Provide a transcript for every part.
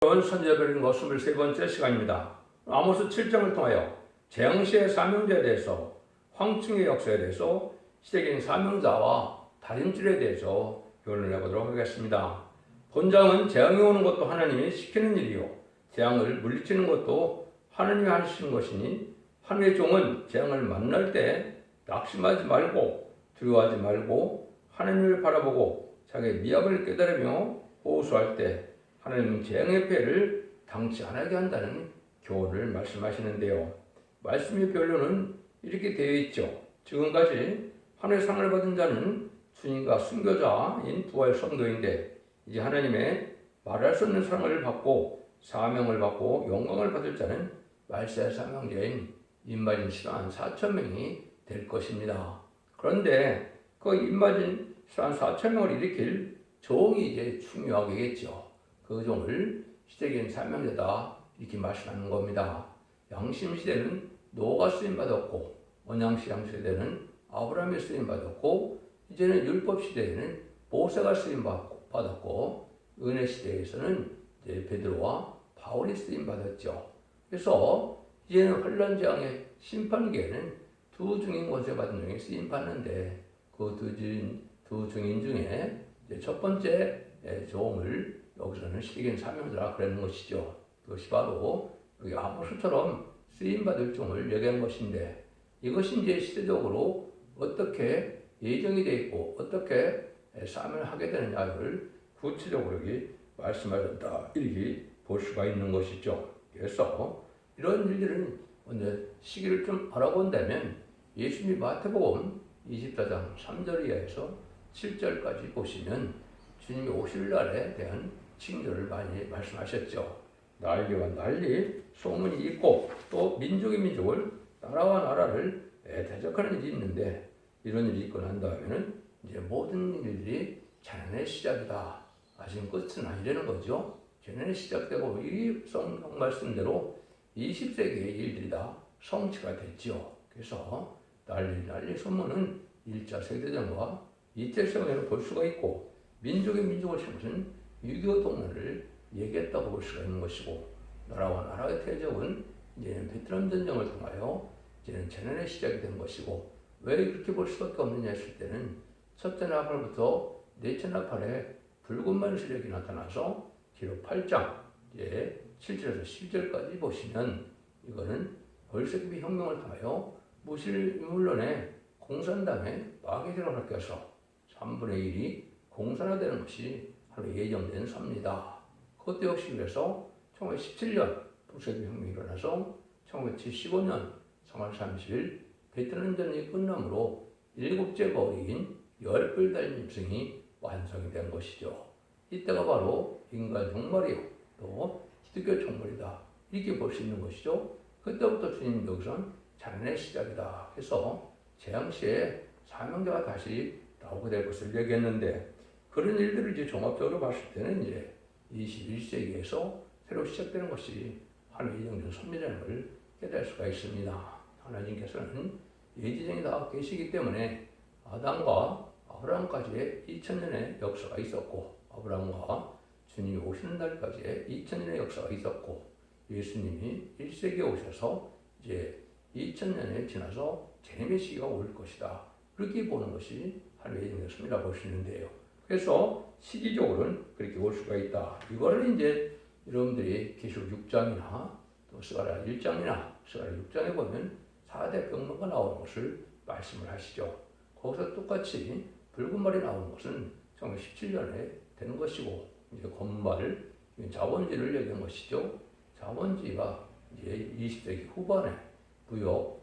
선제별인거 23번째 시간입니다. 아모스 7장을 통하여 재앙시의 사명자에 대해서, 황충의 역사에 대해서, 시대적인 사명자와 달인줄에 대해서 교훈을 해보도록 하겠습니다. 본장은 재앙이 오는 것도 하나님이 시키는 일이요, 재앙을 물리치는 것도 하나님이 하시는 것이니, 하나님의 종은 재앙을 만날 때 낙심하지 말고 두려워하지 말고 하나님을 바라보고 자기의 미약을 깨달으며 호소할 때 하나님은 재앙의 피해를 당치 않게 한다는 교훈을 말씀하시는데요. 말씀의 변론은 이렇게 되어 있죠. 지금까지 하늘의 상을 받은 자는 주님과 순교자인 부활 성도인데, 이제 하나님의 말할 수 없는 사랑을 받고 사명을 받고 영광을 받을 자는 말세의 사명자인 임마진 14,000명이 될 것입니다. 그런데 그 임마진 14,000명을 일으킬 종이 이제 중요하겠죠. 그 종을 시대적인 사명자다 이렇게 말씀하는 겁니다. 양심 시대는 노아가 쓰임 받았고, 언양식 시대는 아브라함이 쓰임 받았고, 이제는 율법 시대에는 모세가 쓰임 받았고, 은혜 시대에서는 이제 베드로와 바울이 쓰임 받았죠. 그래서 이제는 환란 재앙의 심판기에는 두 증인 권세 받은 종이 쓰임 받는데, 그 두 증인 중에 이제 첫 번째 종을 여기서는 시대적인 사명자라 그러는 것이죠. 그것이 바로 여기 아모스처럼 쓰임받을 종을 얘기한 것인데, 이것이 이제 시대적으로 어떻게 예정이 되어 있고 어떻게 사명을 하게 되느냐를 구체적으로 여기 말씀하셨다 이렇게 볼 수가 있는 것이죠. 그래서 이런 일들은 먼저 시기를 좀 알아본다면 예수님 마태복음 24장 3절 이하에서 7절까지 보시면 주님이 오실 날에 대한 징조를 많이 말씀하셨죠. 난리와 난리, 소문이 있고 또 민족이 민족을, 나라와 나라를 대적하는 일이 있는데, 이런 일이 있고 난 다음에는 이제 모든 일들이 재난의 시작이다. 아직 끝은 아니라는 거죠. 재난이 시작되고 이 성경 말씀대로 20세기의 일들이 다 성취가 됐죠. 그래서 난리 소문은 1차 세계대전과 2차 세계대전을 볼 수가 있고, 민족의 민족을 세우신 6.25 동란을 얘기했다고 볼 수가 있는 것이고, 나라와 나라의 대적은 이제는 베트남 전쟁을 통하여 이제는 재난의 시작이 된 것이고, 왜 그렇게 볼 수밖에 없느냐 했을 때는 첫째 나팔부터 넷째 나팔에 붉은 세력이 나타나서 뒤로 8장 이제 7절에서 10절까지 보시면, 이거는 벌새기비 혁명을 통하여 무신론의 공산당의 마귀들을 바뀌어서 3분의 1이 공산화되는 것이 하루 예정된 섭니다. 그것도 역시 그래서 1917년 북새기비 혁명이 일어나서 1975년 3월 30일 베트남전이 끝남으로 7째 거리인 열불 달린 입성이 완성이 된 것이죠. 이때가 바로 인간 종말이요, 또 기독교 종말이다 이렇게 볼 수 있는 것이죠. 그때부터 주님 여기선 재난의 시작이다 해서 재앙시에 사명자가 다시 나오게 될 것을 얘기했는데, 그런 일들을 이제 종합적으로 봤을 때는 이제 21세기에서 새로 시작되는 것이 하나님의 예정된 섭리라는 걸 깨달을 수가 있습니다. 하나님께서는 예지정이 다 계시기 때문에 아담과 아브라함까지의 2000년의 역사가 있었고, 아브라함과 주님이 오시는 날까지의 2000년의 역사가 있었고, 예수님이 1세기에 오셔서 이제 2000년에 지나서 재림의 시기가 올 것이다 그렇게 보는 것이 하나님의 예정된 섭리라고 볼 수 있는데요. 그래서 시기적으로는 그렇게 올 수가 있다. 이거를 이제 여러분들이 계시록 6장이나 또 스가랴 1장이나 스가랴 6장에 보면 4대 병로가 나오는 것을 말씀을 하시죠. 거기서 똑같이 붉은 말이 나오는 것은 1917년에 되는 것이고, 이제 건말, 자본주의를 얘기한 것이죠. 자본주의가 이제 20세기 후반에 부역,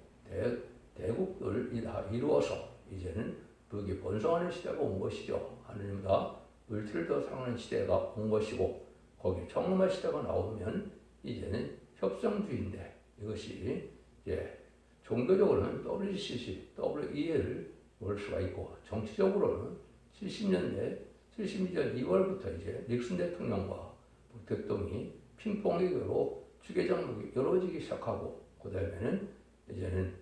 대국들이 다 이루어서 이제는 부역이 번성하는 시대가 온 것이죠. 하느님과 물질을 더 사랑하는 시대가 온 것이고, 거기 정말 시대가 나오면 이제는 협상주의인데, 이것이 이제 종교적으로는 WCC, WEA를 볼 수가 있고, 정치적으로는 70년대 72년 2월부터 이제 닉슨 대통령과 북대통령이 핑퐁기로 주계장목이 이루어지기 시작하고, 그 다음에는 이제는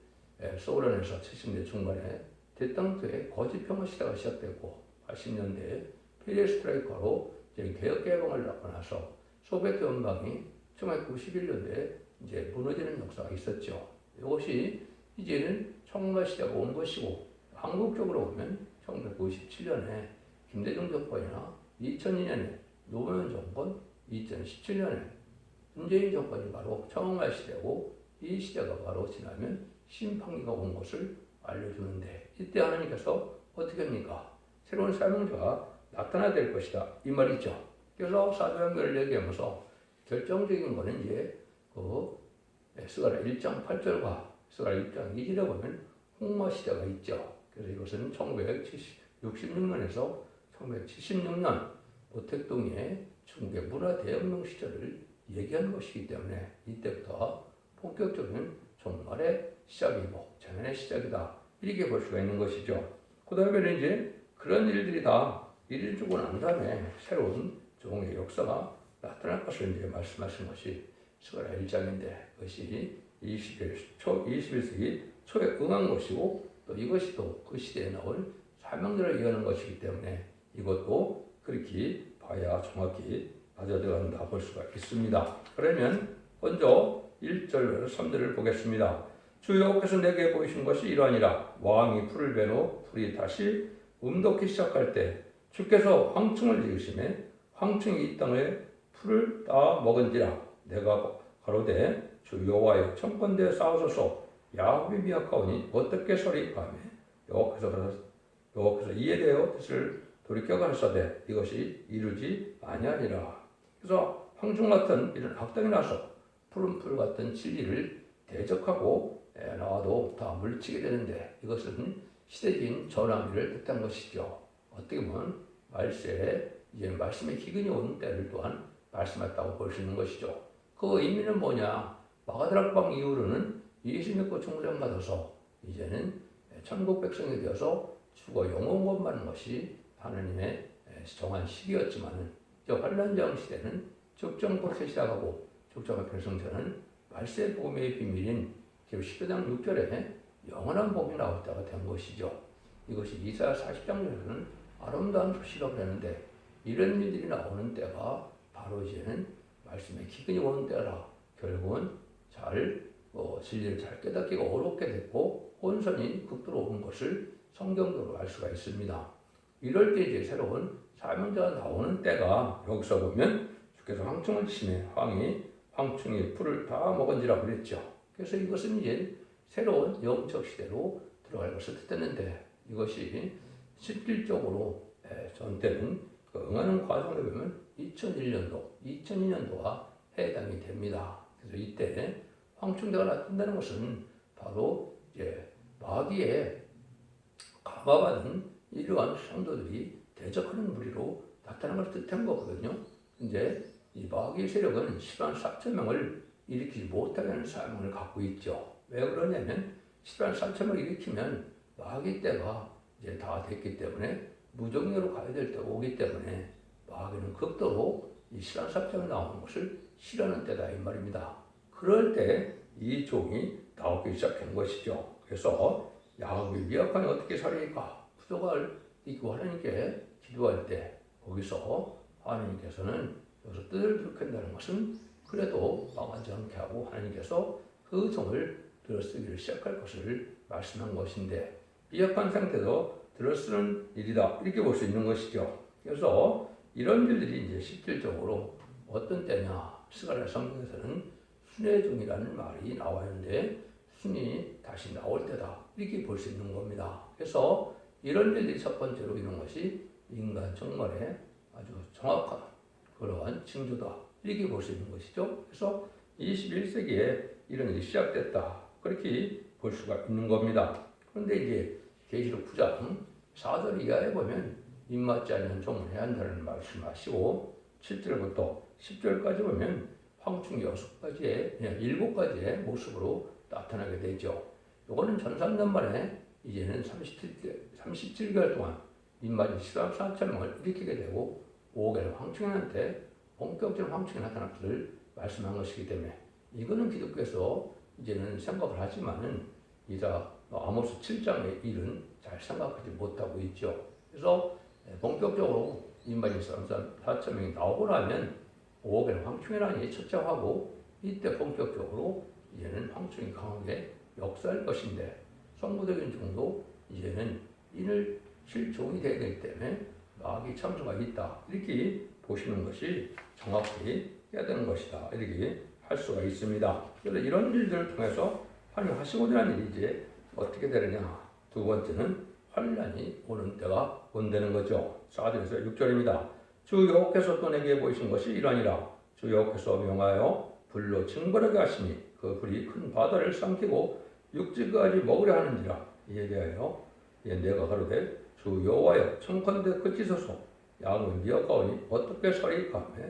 소련에서 70년대 중반에 대땅투의 거짓평화 시대가 시작됐고, 80년대에 피리스트라이커로 개혁개방을 낳고 나서 소비에트 연방이 1991년도에 이제 무너지는 역사가 있었죠. 이것이 이제는 청문회 시대가 온 것이고, 한국적으로 보면 1997년에 김대중 정권이나 2002년에 노무현 정권, 2017년에 문재인 정권이 바로 청문회 시대고, 이 시대가 바로 지나면 심판기가 온 것을 알려주는데, 이때 하나님께서 어떻게 합니까? 새로운 사명자가 나타나야 될 것이다, 이 말이죠. 그래서 사도행전을 얘기하면서 결정적인 거는 이제 스가랴 1장 8절과 스가랴 1장 2절에 보면 홍마 시대가 있죠. 그래서 이것은 1966년에서 1976년 모택동의 중국의 문화대혁명 시절을 얘기하는 것이기 때문에 이때부터 본격적인 종말의 시작이고 재난의 시작이다, 이렇게 볼 수가 있는 것이죠. 그 다음에는 이제 그런 일들이 다 이루어지고 난 다음에 새로운 종의 역사가 나타날 것을 이제 말씀하신 것이 스가랴 1장인데, 그것이 21세기 초에 응한 것이고, 또 이것이 또 그 시대에 나온 사명들을 이어는 것이기 때문에 이것도 그렇게 봐야 정확히 맞아들어간다 볼 수가 있습니다. 그러면 먼저 1절에서 3절을 보겠습니다. 주 여호와께서 내게 보이신 것이 이러하니라. 왕이 풀을 베노 풀이 다시 움돋기 시작할 때 주께서 황충을 지으시매 황충이 이 땅에 풀을 다 먹은지라. 내가 가로되 주 여호와여 청건대 싸우소서. 야곱이 미약하오니 어떻게 설이하며 여호와께서 이에 대하여 뜻을 돌이켜 가르사되 이것이 이루지 아니하니라. 그래서 황충 같은 이런 악당이 나서 푸른 풀 같은 진리를 대적하고 나와도 다 물리치게 되는데, 이것은 시대적인 전환기를 뜻한 것이죠. 어떻게 보면 말세에 이제 말씀의 기근이 오는 때를 또한 말씀했다고 볼 수 있는 것이죠. 그 의미는 뭐냐? 마가다락방 이후로는 예수 믿고 충성 받아서 이제는 천국 백성이 되어서 죽어 영원권 받는 것이 하나님의 정한 시기였지만은, 저 환란장 시대는 적정부터 시작하고 적정한 결성전은 말세 복음의 비밀인 10장 6절에 영원한 복이 나올 때가 된 것이죠. 이것이 이사야 40장에서는 아름다운 소식이라고 하는데, 이런 일들이 나오는 때가 바로 이제는 말씀의 기근이 오는 때라. 결국은 진리를 잘 깨닫기가 어렵게 됐고 혼선이 극도로 오는 것을 성경적으로 알 수가 있습니다. 이럴 때 이제 새로운 사명자가 나오는 때가, 여기서 보면 주께서 황충을 치매 황충이 풀을 다 먹은지라 그랬죠. 그래서 이것은 이제 새로운 영적 시대로 들어갈 것을 뜻했는데, 이것이 실질적으로 전 때는 응하는 과정을 보면 2001년도, 2002년도가 해당이 됩니다. 그래서 이때 황충대가 나타난다는 것은 바로 이제 마귀의 감화받은 이러한 성도들이 대적하는 무리로 나타난 걸 뜻한 거거든요. 이제 이 마귀의 세력은 10만 4천 명을 일으키지 못하게 하는 사명을 갖고 있죠. 왜 그러냐면 10만 4천 명을 일으키면 마귀 때가 이제 다 됐기 때문에 무정리로 가야 될 때가 오기 때문에 마귀는 극도로 이 10만 4천이 나오는 것을 싫어하는 때다, 이 말입니다. 그럴 때 이 종이 나오기 시작한 것이죠. 그래서 야곱이 미약하니 어떻게 살리까? 부족을 잊고 하나님께 기도할 때 거기서 하나님께서는 여기서 뜻을 들킨다는 것은 그래도 망하지 않게 하고 하나님께서 그 종을 들어쓰기를 시작할 것을 말씀한 것인데, 미약한 상태도 들어쓰는 일이다, 이렇게 볼 수 있는 것이죠. 그래서 이런 일들이 이제 실질적으로 어떤 때냐? 스가랴 성경에서는 순의 종이라는 말이 나와있는데 순이 다시 나올 때다, 이렇게 볼 수 있는 겁니다. 그래서 이런 일들이 첫 번째로 이런 것이 인간 정말에 아주 정확한 그러한 징조다, 이렇게 볼 수 있는 것이죠. 그래서 21세기에 이런 일이 시작됐다, 그렇게 볼 수가 있는 겁니다. 그런데 이제 계시록 9장 4절 이하에 보면 입맞지 않는 종은 해야 한다는 말씀하시고, 7절부터 10절까지 보면 황충 7가지의 모습으로 나타나게 되죠. 이거는 전 3년 만에 이제는 37개월 동안 입맞이 14천 명을 일으키게 되고 5개월 황충한테 본격적인 황충이 나타날 것을 말씀한 것이기 때문에, 이거는 기독교에서 이제는 생각을 하지만은 아모스 7장의 일은 잘 생각하지 못하고 있죠. 그래서 본격적으로 입맞이 4천 명이 나오고 나면 5억에는 황충이라니 첫째하고 이때 본격적으로 이제는 황충이 강하게 역사할 것인데 성부적인 정도 이제는 인을 실종이 되어야 되기 때문에 마귀 참수가 있다 이렇게 보시는 것이 정확히 해야 되는 것이다 이렇게 할 수가 있습니다. 그래서 이런 일들을 통해서 하나님 하시고자 일이 이제 어떻게 되느냐. 두 번째는 환란이 오는 때가 온다는 거죠. 4절에서 6절입니다. 주 여호와께서 또 내게 보이신 것이 이러하니라. 주 여호와께서 명하여 불로 징벌하게 하시니 그 불이 큰 바다를 삼키고 육지까지 먹으려 하는지라. 이에 대하여 내가 가로되 주 여호와여 청컨대 그치소서 양을 미역가오니 어떻게 서리까 하며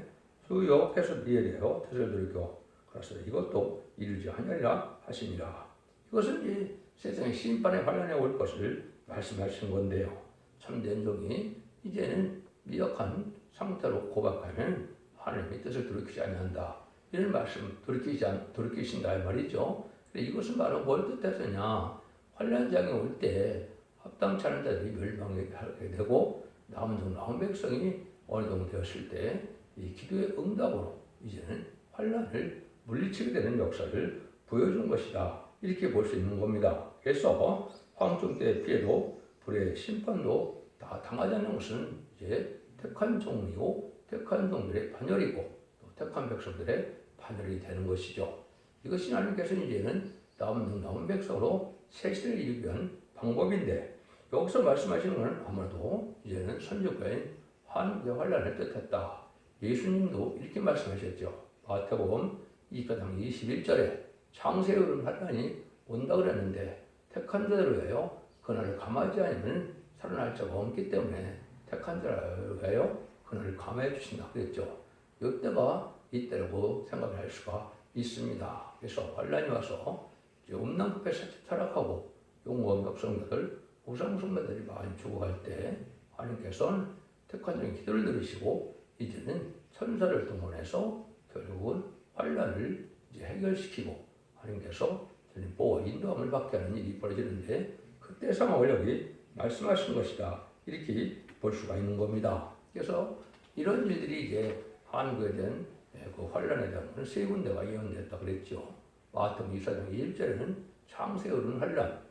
주 여호와께서 이에 대하여 뜻을 돌이켜 그래서 이것도 이르지 아니하리라 하시니라. 이것은 이 세상의 심판의 환란에 올 것을 말씀하신 건데요. 참된 종이 이제는 미약한 상태로 고백하면 하나님의 뜻을 돌이키지 아니한다. 이런 말씀 돌이키신다 이 말이죠. 이것은 바로 뭘 뜻해서냐. 환란장이 올 때 합당치 않은 자들이 멸망하게 되고 남은 백성이 어느 정도 되었을 때 이 기도의 응답으로 이제는 환란을 물리치게 되는 역사를 보여준 것이다. 이렇게 볼 수 있는 겁니다. 그래서 황충 때의 피해도 불의 심판도 다 당하지 않는 것은 이제 택한 종이고 택한 종들의 반열이고 또 택한 백성들의 반열이 되는 것이죠. 이것이 하나님께서 이제는 남은 백성으로 새 시대를 이루기 위한 방법인데 여기서 말씀하시는 것은 아무래도 이제는 선지자인 환란을 뜻했다. 예수님도 이렇게 말씀하셨죠. 마태복음 24장 21절에 창세에 오른 환란이 온다 그랬는데 택한 자들을 위하여 그날을 감하지 않으면 살아날 자가 없기 때문에 택한 자를 위하여 그날을 감해 주신다 그랬죠. 이때가 이때라고 생각할 수가 있습니다. 그래서 환란이 와서 음란법에 타락하고 용모한 백성들 우상숭배들이 많이 죽어갈 때 하나님께서는 택한 자의 기도를 들으시고 이제는 천사를 동원해서 결국은 환란을 이제 해결시키고 하나님께서 보호 인도함을 받게 하는 일이 벌어지는데 그때 상황을 여기 말씀하신 것이다 이렇게 볼 수가 있는 겁니다. 그래서 이런 일들이 이제 한국에 대한 그 환란에 대한 세 군데가 예언됐다 그랬죠. 마태복음 24장 1절에는 창세에 오르는 환란,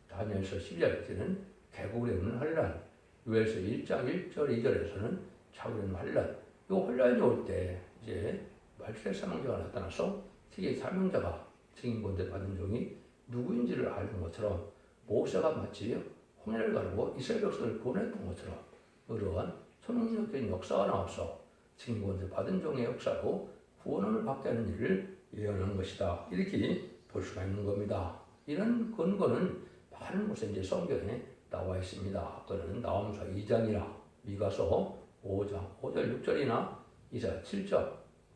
다니엘서 12절에는 개국에 오르는 환란, 요엘서 1장 1절 2절에서는 차오르는 환란. 이 환란이 올 때 이제 말세 사명자가 나타나서 세계 사명자가 증인권대 받은 종이 누구인지를 아는 것처럼 모세가 마치 홍해를 가르고 이스라엘 백성을 보냈던 것처럼 그러한 초능력적인 역사가 나와서 증인권대 받은 종의 역사로 구원을 받게 하는 일을 예언하는 것이다. 이렇게 볼 수가 있는 겁니다. 이런 근거는 많은 곳에 이제 성경에 나와 있습니다. 그거는 나홈서 2장이나 미가서 5장 5절 6절이나 이사 7장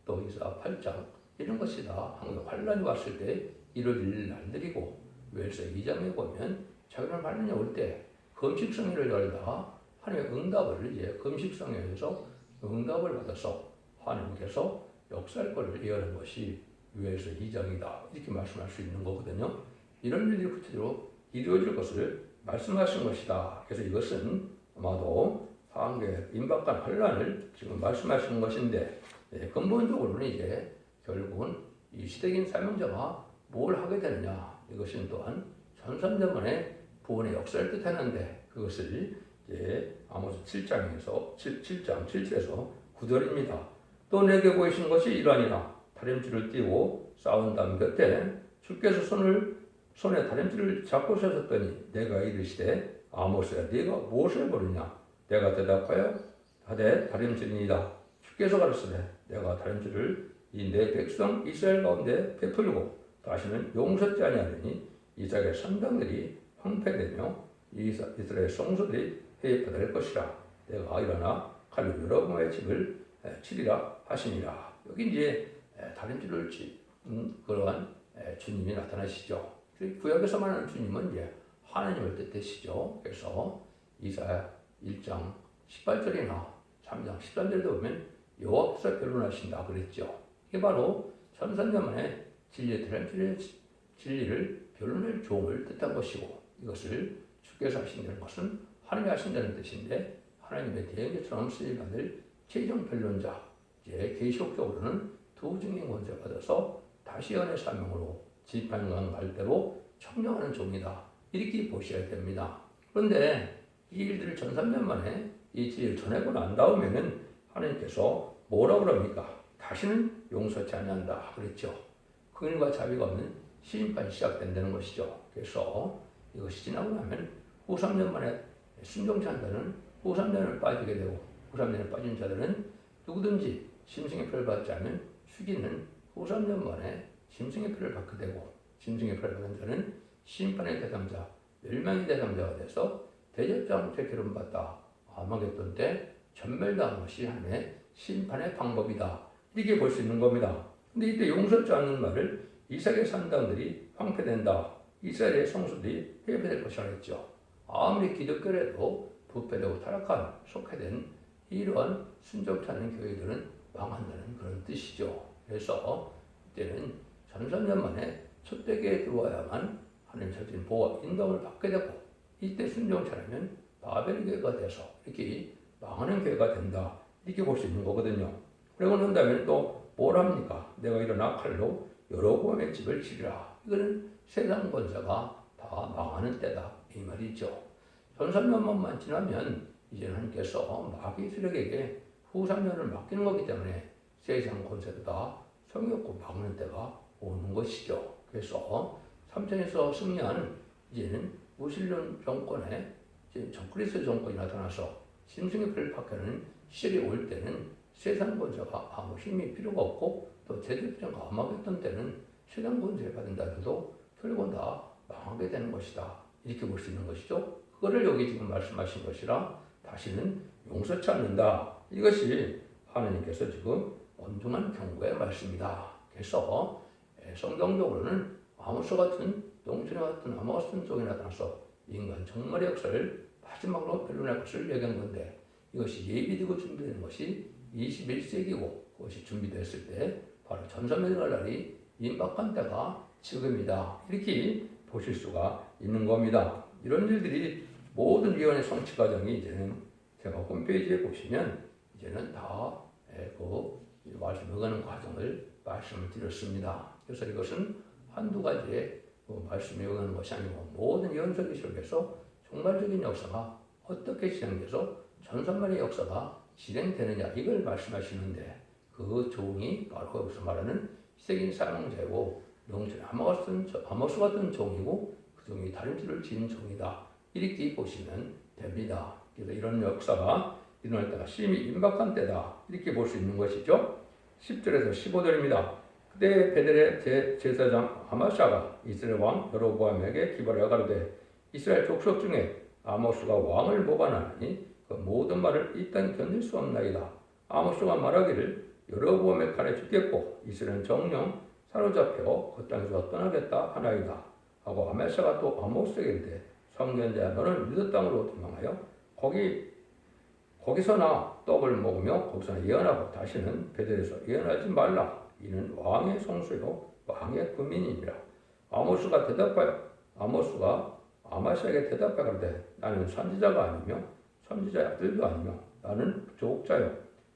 또 이사 8장 이런 것이 다 항상 환란이 왔을 때 이루어질 날들이고 요엘서 2장에 보면 자기는 환란이 올 때 금식성회를 열다가 하나님의 응답을 이제 금식성회에서 응답을 받아서 하나님께서 역사할 것을 예언한 것이 요엘서 2장이다 이렇게 말씀할 수 있는 거거든요. 이런 일이 구체적으로 이루어질 것을 말씀하신 것이다. 그래서 이것은 아마도 한국의 임박한 환란을 지금 말씀하시는 것인데 근본적으로는 이제 결국은 이 시대적인 사명자가 뭘 하게 되느냐 이것은 또한 전산자만의 구원의 역사를 뜻하는데 그것을 이제 아모스 7장에서 7장 7절에서 9절입니다. 또 내게 보이신 것이 이러하니라 다림줄을 띄고 싸운 다음 곁에 주께서 손에 다림줄을 잡고 서셨더니 내가 이르시되 아모스야 네가 무엇을 보느냐 내가 대답하여 하되 다림줄이니이다. 주께서 가르치되 내가 다림줄을 이 내 백성 이스라엘 가운데 베풀고 다시는 용서치 아니하리니 이삭의 선당들이 황폐되며 이스라엘 성소들이 해입될 것이라. 내가 일어나 칼로 여러분의 집을 치리라 하시니라. 여기 이제 다림줄을 그러한 주님이 나타나시죠. 구약에서 말하는 주님은 이제 하나님을 뜻하시죠. 그래서 이사야 1장 18절이나 3장 13절도 보면 여호와께서 변론하신다 그랬죠. 이게 바로 천산자만의 진리를 변론할 종을 뜻한 것이고 이것을 주께서 하신다는 것은 하나님이 하신다는 뜻인데 하나님의 대행자처럼 쓰임받을 최종 변론자 이제 계시록적으로는 두 증인 권세 받아서 다시 연의 사명으로 지판관 갈대로 청령하는 종이다. 이렇게 보셔야 됩니다. 그런데 이 일들을 1300년 만에 이 일을 전하고 난 다음에는 하나님께서 뭐라 그럽니까? 다시는 용서치 아니한다 그랬죠. 긍휼과 자비가 없는 시인판이 시작된다는 것이죠. 그래서 이것이 지나고 나면 후 3년 만에 순종치 않다는 후 3년을 빠지게 되고 후 3년을 빠진 자들은 누구든지 심승의 표를 받지 않으면 죽이는 후 3년 만에 심승의 표를 받게 되고 심승의 표를 받은 자는 심판의 대상자, 멸망의 대상자가 돼서 대접장 퇴기름 받다 아마겟돈 때 전멸당한 것이 하나님의 심판의 방법이다. 이렇게 볼 수 있는 겁니다. 근데 이때 용서치 않는 말을 이삭의 산당들이 황폐된다. 이스라엘의 성수들이 회개될 것이라 했죠. 아무리 기독교라도 부패되고 타락한 속해된 이러한 순종치 않는 교회들은 망한다는 그런 뜻이죠. 그래서 이때는 1300년 만에 첫대기에 들어와야만 하나님 주신 보호와 인도를 받게 되고 이때 순종치 않으면 바벨 교회가 돼서 이렇게 망하는 교회가 된다. 이렇게 볼 수 있는 거거든요. 그러고 난 다음에 또 뭘 합니까? 내가 일어나 칼로 여로보암의 집을 치리라. 이거는 세상 권세가 다 망하는 때다. 이 말이죠. 1300년만 지나면 이제는 하나님께서 마귀 세력에게 후 3년을 맡기는 거기 때문에 세상 권세도 다 성욕고 막는 때가 오는 것이죠. 그래서 3천에서 승리한 이제는 무신론 정권에 이제 적그리스도 정권이 나타나서 짐승의 표를 박해하는 시절이 올 때는 세상 권세가 아무 힘이 필요가 없고 또 제대로가 아마겟돈 때는 세상 권세를 받은 자들도 결국은 다 망하게 되는 것이다. 이렇게 볼 수 있는 것이죠. 그거를 여기 지금 말씀하신 것이라 다시는 용서치 않는다. 이것이 하나님께서 지금 엄중한 경고의 말씀이다. 그래서 성경적으로는 아모스 같은 농촌에 같은 아모스 쪽에 나타나서 인간 정말의 역사를 마지막으로 변론할 것을 얘기한 건데 이것이 예비되고 준비되는 것이 21세기고 그것이 준비됐을 때 바로 전사면의 날이 임박한 때가 지금이다. 이렇게 보실 수가 있는 겁니다. 이런 일들이 모든 위원의 성취 과정이 이제는 제가 홈페이지에 보시면 이제는 다 그 말씀해가는 과정을 말씀을 드렸습니다. 그래서 이것은 한두 가지의 말씀을 외우는 것이 아니고 모든 예언서기 속에서 종말적인 역사가 어떻게 진행돼서 전산만의 역사가 진행되느냐 이걸 말씀하시는데 그 종이 바로 여기서 말하는 희생인 사명자이고 영전에 아모스 같은 종이고 그 종이 다림질을 지은 종이다. 이렇게 보시면 됩니다. 그래서 이런 역사가 일어날 때가 심히 임박한 때다. 이렇게 볼 수 있는 것이죠. 10절에서 15절입니다. 그때 베델의 제사장 아마샤가 이스라엘 왕 여로보암에게 기발하여 가로되 이스라엘 족속 중에 아모스가 왕을 모반하니 그 모든 말을 이 땅 견딜 수 없나이다. 아모스가 말하기를 여로보암의 칼에 죽겠고 이스라엘은 정령 사로잡혀 그 땅에서 떠나겠다 하나이다. 하고 아마샤가 또 아모스에게 이르되 선견자야 너는 유다 땅으로 도망하여 거기서나 떡을 먹으며 거기서나 예언하고 다시는 베델에서 예언하지 말라. 이는 왕의 성수요 왕의 금인이니라. 아모스가 아마샤에게 대답하여 가로되 나는 선지자가 아니며 선지자의 아들도 아니며 나는 조옥자요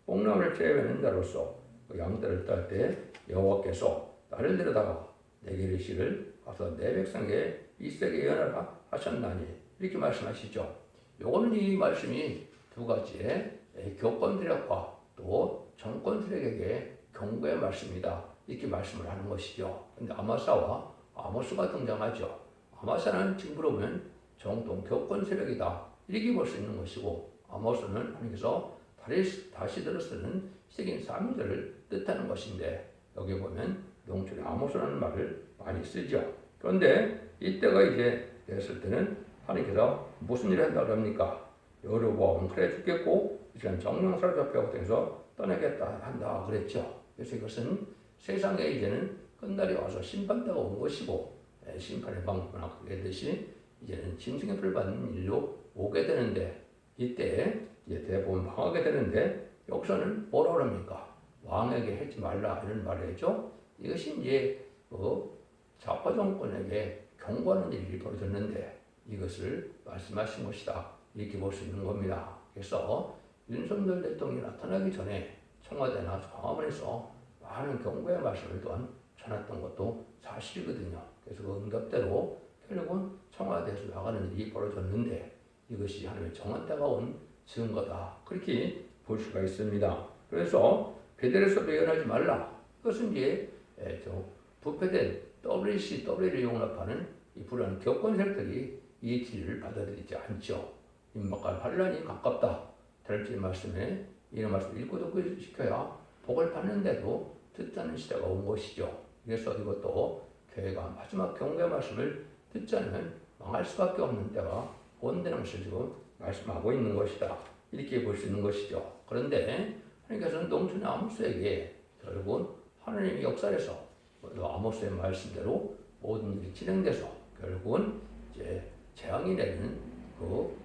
뽕나무를 쬐매는 자로서 그 양떼를 딸 때 여호와께서 나를 데려다가 내게 이르시를 가서 내 백성에게 이세게 예언하라 하셨나니 이렇게 말씀하시죠. 요거는 이 말씀이 두 가지의 교권 세력과 또 정권 세력에게 경고의 말씀이다. 이렇게 말씀을 하는 것이죠. 근데 아마사와 아모스가 등장하죠. 아마사는 지금 보면 정통 교권 세력이다. 이렇게 볼 수 있는 것이고 아모스는 하나님께서 다시 들어쓰는 희생인 사명자를 뜻하는 것인데 여기 보면 농촌에 아모스라는 말을 많이 쓰죠. 그런데 이때가 이제 됐을 때는 하나님께서 무슨 일을 한다고 합니까? 여로보암은 칼에 죽겠고 이제는 정령 사로잡혀 해서 떠나겠다 한다 그랬죠. 그래서 이것은 세상에 이제는 끝날이 와서 심판대가 온 것이고 심판의 방법이나 그랬듯이 이제는 짐승의 불 받는 일로 오게 되는데 이때 이제 대부분 망하게 되는데 여기서는 뭐라고 합니까? 왕에게 하지 말라 이런 말을 했죠. 이것이 이제 좌파 정권에게 경고하는 일이 벌어졌는데 이것을 말씀하신 것이다. 이렇게 볼 수 있는 겁니다. 그래서 윤석열 대통령이 나타나기 전에 청와대나 광화문에서 많은 경고의 말씀을 또한 전했던 것도 사실이거든요. 그래서 그 응답대로 결국은 청와대에서 나가는 일이 벌어졌는데 이것이 하나님의 정한 때가 온 증거다. 그렇게 볼 수가 있습니다. 그래서 베델에서도 예언하지 말라. 이것은 이제 부패된 WCW를 용납하는 이 불안 교권세력들이 이 진리를 받아들이지 않죠. 임박할 환란이 가깝다. 다른지 말씀에 이런 말씀을 읽고 듣고 시켜야 복을 받는데도 듣지 않는 시대가 온 것이죠. 그래서 이것도 교회가 마지막 경고의 말씀을 듣지 않으면 망할 수밖에 없는 때가 온다는 것을 지금 말씀하고 있는 것이다. 이렇게 볼 수 있는 것이죠. 그런데 하나님께서는 농촌의 아모스에게 결국은 하나님의 역사에서 아모스의 말씀대로 모든 일이 진행돼서 결국은 이제 재앙이 내리는 그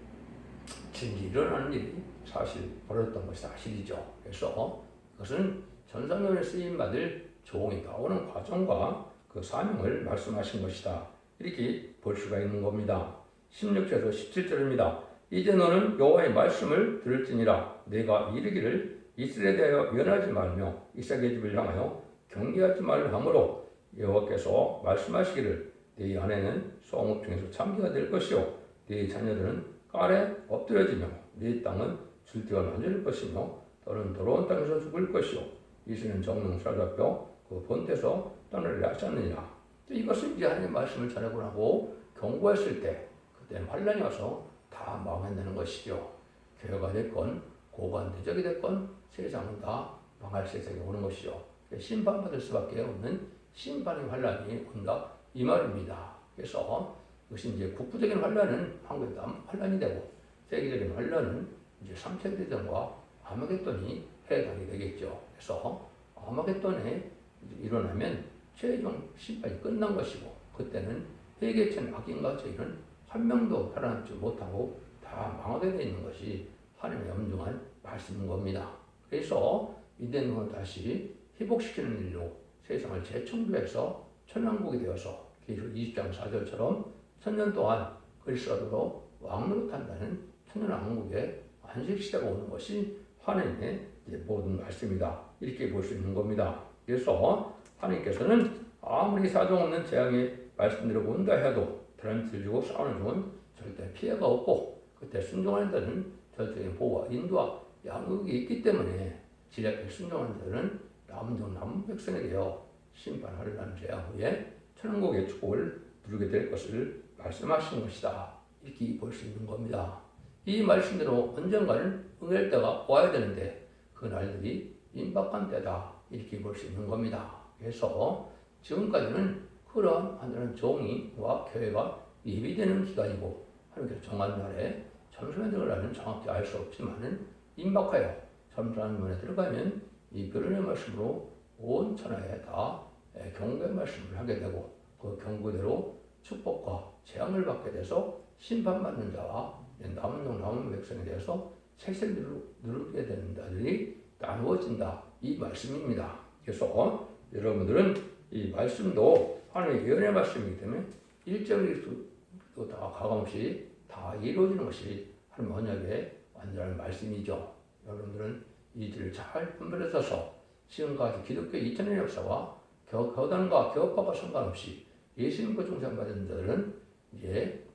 진리 일어나는 일이 사실 벌어졌던 것이 사실이죠. 그래서 그것은 전사면에 쓰임 받을 종이 나오는 과정과 그 사명을 말씀하신 것이다. 이렇게 볼 수가 있는 겁니다. 16절에서 17절입니다. 이제 너는 여호와의 말씀을 들을지니라. 내가 이르기를 이스라엘에 대하여 연하지 말며 이삭의 집을 향하여 경계하지 말라 하므로 여호와께서 말씀하시기를 네 아내는 성읍 중에서 참기가 될 것이요 네 자녀들은 깔에 엎드려지며 네 땅은 줄기가 만질 것이며 너는 더러운 땅에서 죽을 것이요 이스라엘은 정령 사로잡혀 그 본태에서 떠나려 하지 않느니라. 이것은 이제 하나님의 말씀을 전하고 나고 경고했을 때 그때는 환란이 와서 다 망한다는 것이죠. 교회가 됐건 고관대적이 됐건 세상은 다 망할 세상이 오는 것이죠. 심판받을 수밖에 없는 심판의 환란이 온다 이 말입니다. 그래서 이것이 이제 국부적인 환란은 한국의 환란이 되고 세계적인 환란은 이제 3차 대전과 아마겟돈이 해당이 되겠죠. 그래서 아마겟돈에 일어나면 최종 심판이 끝난 것이고 그때는 회개천 악인과 죄인은 한 명도 살아남지 못하고 다 망하게 되어 있는 것이 하나님의 엄중한 말씀인 겁니다. 그래서 이제는 다시 회복시키는 일로 세상을 재청구해서 천왕국이 되어서 계시록 20장 4절처럼 천년 동안 그리스도로 왕노릇한다는 천년왕국의 안식시대가 오는 것이 하나님의 모든 말씀이다. 이렇게 볼 수 있는 겁니다. 그래서 하나님께서는 아무리 사정 없는 재앙이 말씀대로 온다 해도 다른 들고 싸우는 중은 절대 피해가 없고 그때 순종하는 자는 절대적인 보호와 인도와 양육이 있기 때문에 지략에 순종하는 자는 남은 백성이 되어 심판하려는 재앙 후에 천국의 축복을 누리게 될 것을 말씀하신 것이다. 이렇게 볼 수 있는 겁니다. 이 말씀대로 언젠가는 응할 때가 와야 되는데 그 날들이 임박한 때다. 이렇게 볼 수 있는 겁니다. 그래서 지금까지는 그러한 하나님 종이와 교회가 예비되는 기간이고 하나님께서 정한 날에 참선에 들어가려면 정확히 알 수 없지만은 임박하여 참선하는 문에 들어가면 이 결론의 말씀으로 온 천하에 다 경고의 말씀을 하게 되고 그 경고대로 축복과 재앙을 받게 돼서 심판받는 자와 남은 백성에 대해서 책임을 누르게 되는 자들이 나누어진다. 이 말씀입니다. 그래서 여러분들은 이 말씀도 하나님의 예언의 말씀이기 때문에 일정이 또 다 가감없이 다 이루어지는 것이 하나님 언약의 완전한 말씀이죠. 여러분들은 이들을 잘 분별해서 지금까지 기독교 2000년 역사와 교단과 교파와 상관없이 예수님과 중생받은 자들은 이제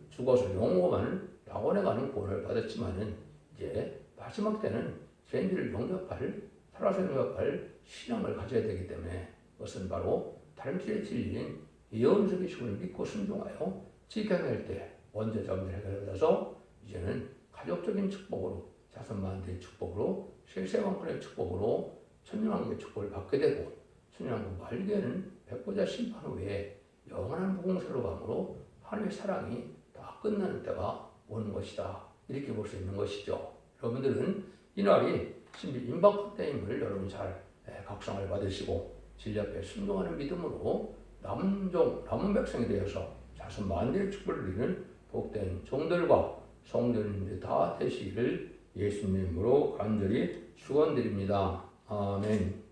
죽어서 영원한 낙원에 가는 구원을 받았지만은 이제 마지막 때는 죄인들을 용납할 살아서 용납할 신앙을 가져야 되기 때문에 그것은 바로 다림질의 진리인 예언적인 죽음을 믿고 순종하여 지켜낼 때 원죄자분을 해결받아서 이제는 가족적인 축복으로 자손만대의 축복으로 실세왕권의 축복으로 천년왕국의 축복을 받게 되고 천년왕국 말기에는 백보자 심판 후에 영원한 무공세로 감으로 하나님의 사랑이 다 끝나는 때가 오는 것이다. 이렇게 볼 수 있는 것이죠. 여러분들은 이 날이 신비 임박한 때임을 여러분 잘 각성을 받으시고 진리 앞에 순종하는 믿음으로 남은 백성에 대해서 자손 만대의 축복을 누리는 복된 종들과 성도님들 다 되시기를 예수님으로 간절히 축원드립니다. 아멘.